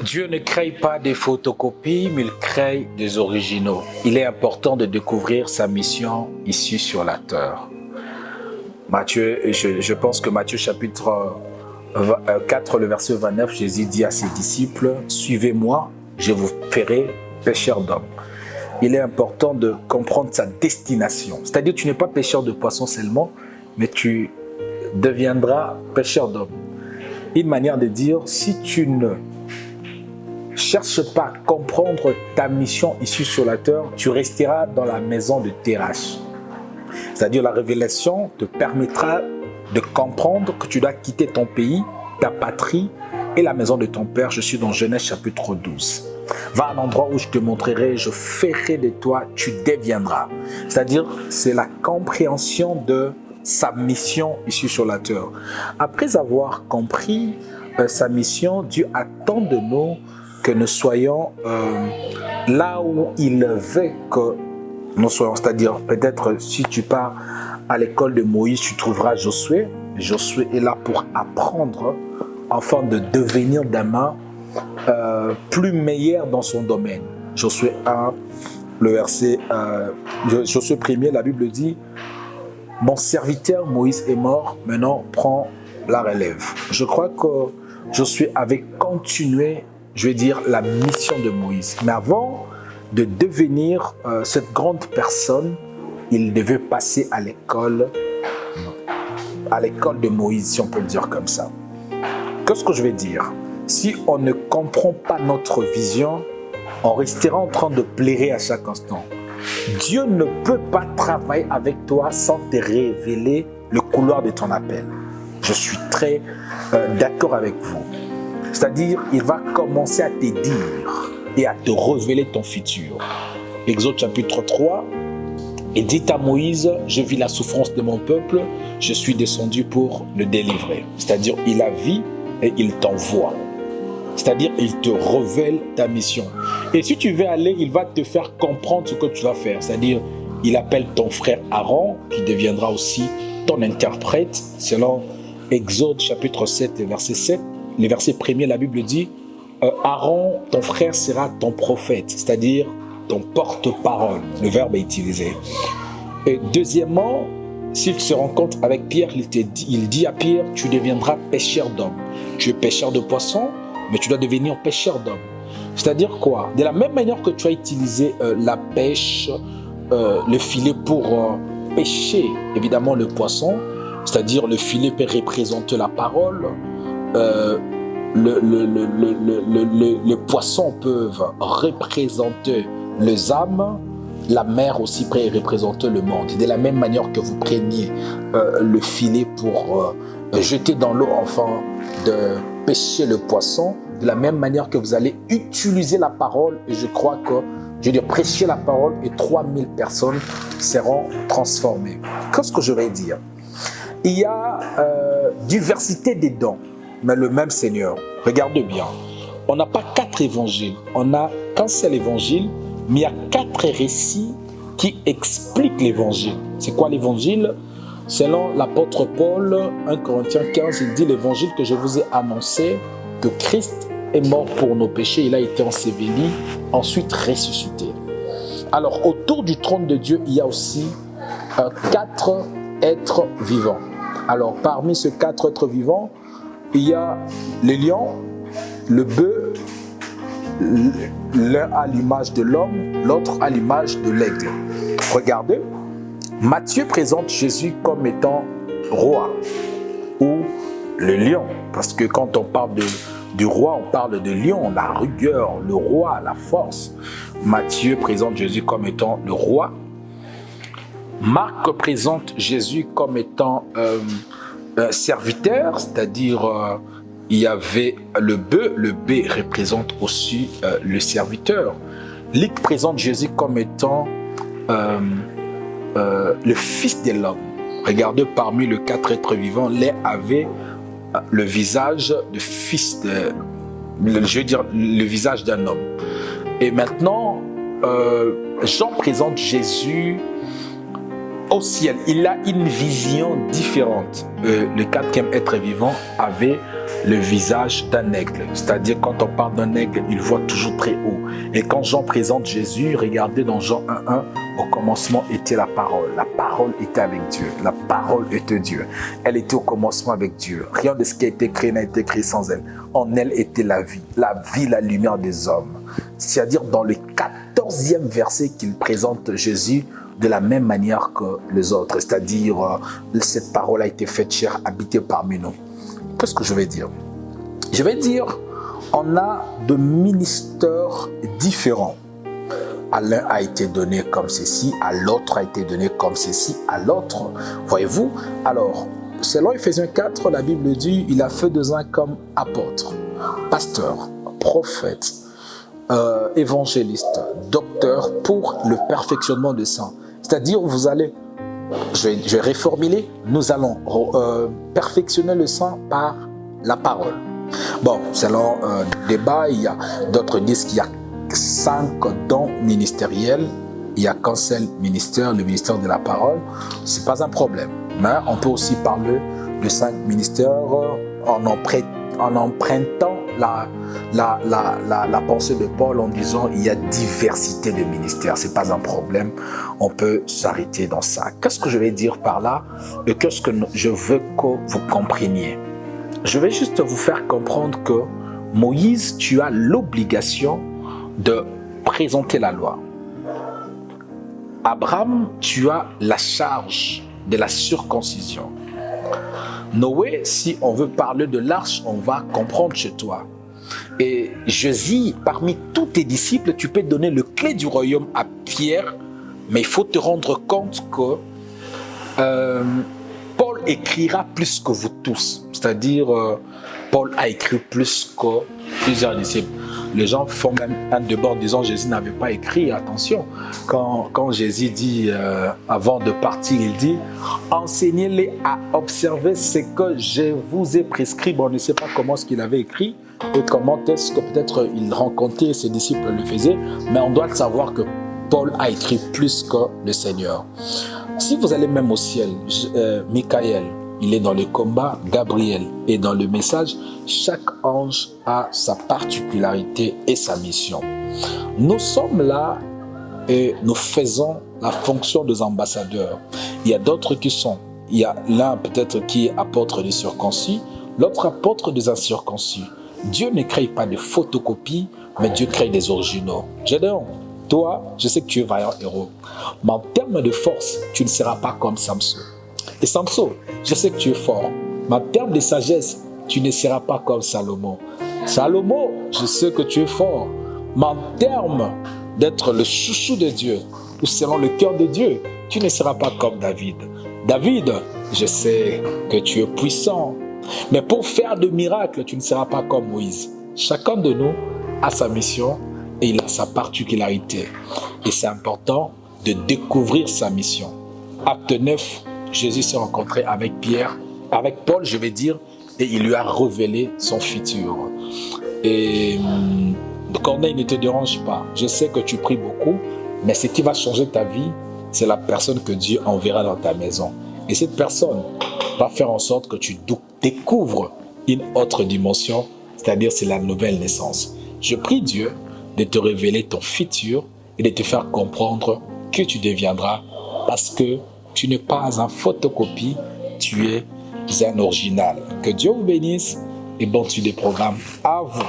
Dieu ne crée pas des photocopies, mais il crée des originaux. Il est important de découvrir sa mission ici sur la terre. Matthieu, je pense que Matthieu chapitre 4, le verset 29, Jésus dit à ses disciples, « Suivez-moi, je vous ferai pêcheurs d'hommes. » Il est important de comprendre sa destination. C'est-à-dire que tu n'es pas pêcheur de poissons seulement, mais tu deviendras pêcheur d'hommes. Une manière de dire, si tu ne cherches pas à comprendre ta mission ici sur la terre, tu resteras dans la maison de Térach. C'est-à-dire la révélation te permettra de comprendre que tu dois quitter ton pays, ta patrie et la maison de ton père. Je suis dans Genèse chapitre 12. Va à un endroit où je te montrerai, je ferai de toi, tu deviendras. C'est-à-dire, c'est la compréhension de sa mission ici sur la terre. Après avoir compris sa mission, Dieu attend de nous que nous soyons là où il veut que nous soyons. C'est-à-dire, peut-être si tu pars à l'école de Moïse, tu trouveras Josué. Josué est là pour apprendre afin de devenir demain plus meilleur dans son domaine. Josué 1, le verset Josué 1er, la Bible dit « Mon serviteur Moïse est mort, maintenant prends la relève. » Je crois que Josué avait continué, je vais dire, la mission de Moïse. Mais avant de devenir cette grande personne, il devait passer à l'école de Moïse, si on peut le dire comme ça. Qu'est-ce que je vais dire? Si on ne comprend pas notre vision, on restera en train de pleurer à chaque instant. Dieu ne peut pas travailler avec toi sans te révéler le couloir de ton appel. Je suis très d'accord avec vous. C'est-à-dire, il va commencer à te dire et à te révéler ton futur. Exode chapitre 3, et dit à Moïse, je vis la souffrance de mon peuple, je suis descendu pour le délivrer. C'est-à-dire, il a vu et il t'envoie. C'est-à-dire, il te révèle ta mission. Et si tu veux aller, il va te faire comprendre ce que tu vas faire. C'est-à-dire, il appelle ton frère Aaron, qui deviendra aussi ton interprète, selon Exode chapitre 7, verset 7. Le verset premier, la Bible dit, Aaron, ton frère, sera ton prophète, c'est-à-dire ton porte-parole. Le verbe est utilisé. Et deuxièmement, s'il se rencontre avec Pierre, il dit à Pierre, tu deviendras pêcheur d'hommes. Tu es pêcheur de poissons, mais tu dois devenir pêcheur d'hommes. C'est-à-dire quoi? De la même manière que tu as utilisé la pêche, le filet pour pêcher, évidemment, le poisson, c'est-à-dire le filet peut représenter la parole, les poissons peuvent représenter les âmes, la mer aussi peut représenter le monde. De la même manière que vous preniez le filet pour jeter dans l'eau afin de pêcher le poisson, de la même manière que vous allez utiliser la parole, et je crois que, je veux dire, prêcher la parole et 3000 personnes seront transformées. Qu'est-ce que je vais dire? Il y a diversité des dons, mais le même Seigneur. Regardez bien, on n'a pas 4 évangiles, on n'a qu'un seul évangile, mais il y a 4 récits qui expliquent l'évangile. C'est quoi l'évangile? Selon l'apôtre Paul, 1 Corinthiens 15, il dit l'évangile que je vous ai annoncé, que Christ est mort pour nos péchés, il a été enseveli, ensuite ressuscité. Alors autour du trône de Dieu, il y a aussi 4 êtres vivants. Alors parmi ces 4 êtres vivants, il y a les lions, le bœuf, l'un à l'image de l'homme, l'autre à l'image de l'aigle. Regardez, Matthieu présente Jésus comme étant roi ou le lion, parce que quand on parle du roi, on parle de lion, la rigueur, le roi, la force. Matthieu présente Jésus comme étant le roi. Marc présente Jésus comme étant serviteur, c'est-à-dire il y avait le bœuf représente aussi le serviteur. Luc présente Jésus comme étant le fils de l'homme. Regardez, parmi les 4 êtres vivants, l'un avait le visage de fils de, je veux dire, le visage d'un homme. Et maintenant, Jean présente Jésus au ciel, il a une vision différente. Le quatrième être vivant avait le visage d'un aigle. C'est-à-dire, quand on parle d'un aigle, il voit toujours très haut. Et quand Jean présente Jésus, regardez dans Jean 1:1, au commencement était la parole. La parole était avec Dieu. La parole était Dieu. Elle était au commencement avec Dieu. Rien de ce qui a été créé n'a été créé sans elle. En elle était la vie, la lumière des hommes. C'est-à-dire, dans le 14e verset qu'il présente Jésus, de la même manière que les autres. C'est-à-dire, cette parole a été faite chair, habitée parmi nous. Qu'est-ce que je vais dire? Je vais dire, on a de ministères différents. À l'un a été donné comme ceci, à l'autre a été donné comme ceci, à l'autre. Voyez-vous? Alors, selon Ephésiens 4, la Bible dit, il a fait des uns comme apôtres, pasteurs, prophètes, évangélistes, docteurs pour le perfectionnement des saints. C'est-à-dire, vous allez, je vais réformuler, nous allons perfectionner le saint par la parole. Bon, selon débat, il y a d'autres disent qu'il y a 5 dons ministériels. Il n'y a qu'un seul ministère, le ministère de la parole. Ce n'est pas un problème. Mais on peut aussi parler de 5 ministères en empruntant la pensée de Paul en disant il y a diversité de ministères. Ce n'est pas un problème. On peut s'arrêter dans ça. Qu'est-ce que je vais dire par là et qu'est-ce que je veux que vous compreniez? Je vais juste vous faire comprendre que Moïse, tu as l'obligation de présenter la loi. Abraham, tu as la charge de la circoncision. Noé, si on veut parler de l'arche, on va comprendre chez toi. Et Jésus, parmi tous tes disciples, tu peux donner le clé du royaume à Pierre, mais il faut te rendre compte que Paul écrira plus que vous tous. C'est-à-dire, Paul a écrit plus que plusieurs disciples. Les gens font même un débat en disant Jésus n'avait pas écrit. Attention, quand Jésus dit, avant de partir, il dit « Enseignez-les à observer ce que je vous ai prescrit ». Bon, on ne sait pas comment est-ce qu'il avait écrit et comment est-ce que peut-être il rencontrait ses disciples le faisaient, mais on doit savoir que Paul a écrit plus que le Seigneur. Si vous allez même au ciel, Michael, il est dans le combat, Gabriel est dans le message. Chaque ange a sa particularité et sa mission. Nous sommes là et nous faisons la fonction des ambassadeurs. Il y a d'autres qui sont. Il y a l'un peut-être qui est apôtre des circoncis, l'autre apôtre des incirconcis. Dieu ne crée pas de photocopies, mais Dieu crée des originaux. Gédéon, toi, je sais que tu es vaillant héros, mais en termes de force, tu ne seras pas comme Samson. Et Samson, je sais que tu es fort, mais en termes de sagesse, tu ne seras pas comme Salomon. Salomon, je sais que tu es fort, mais en termes d'être le chouchou de Dieu, ou selon le cœur de Dieu, tu ne seras pas comme David. David, je sais que tu es puissant, mais pour faire de miracles, tu ne seras pas comme Moïse. Chacun de nous a sa mission et il a sa particularité. Et c'est important de découvrir sa mission. Acte 9, Jésus s'est rencontré avec Pierre, avec Paul, je vais dire, et il lui a révélé son futur. Et Corneille, ne te dérange pas. Je sais que tu pries beaucoup, mais ce qui va changer ta vie, c'est la personne que Dieu enverra dans ta maison. Et cette personne va faire en sorte que tu découvres une autre dimension, c'est-à-dire c'est la nouvelle naissance. Je prie Dieu de te révéler ton futur et de te faire comprendre que tu deviendras parce que tu n'es pas un photocopie, tu es un original. Que Dieu vous bénisse et bon suite des programmes à vous.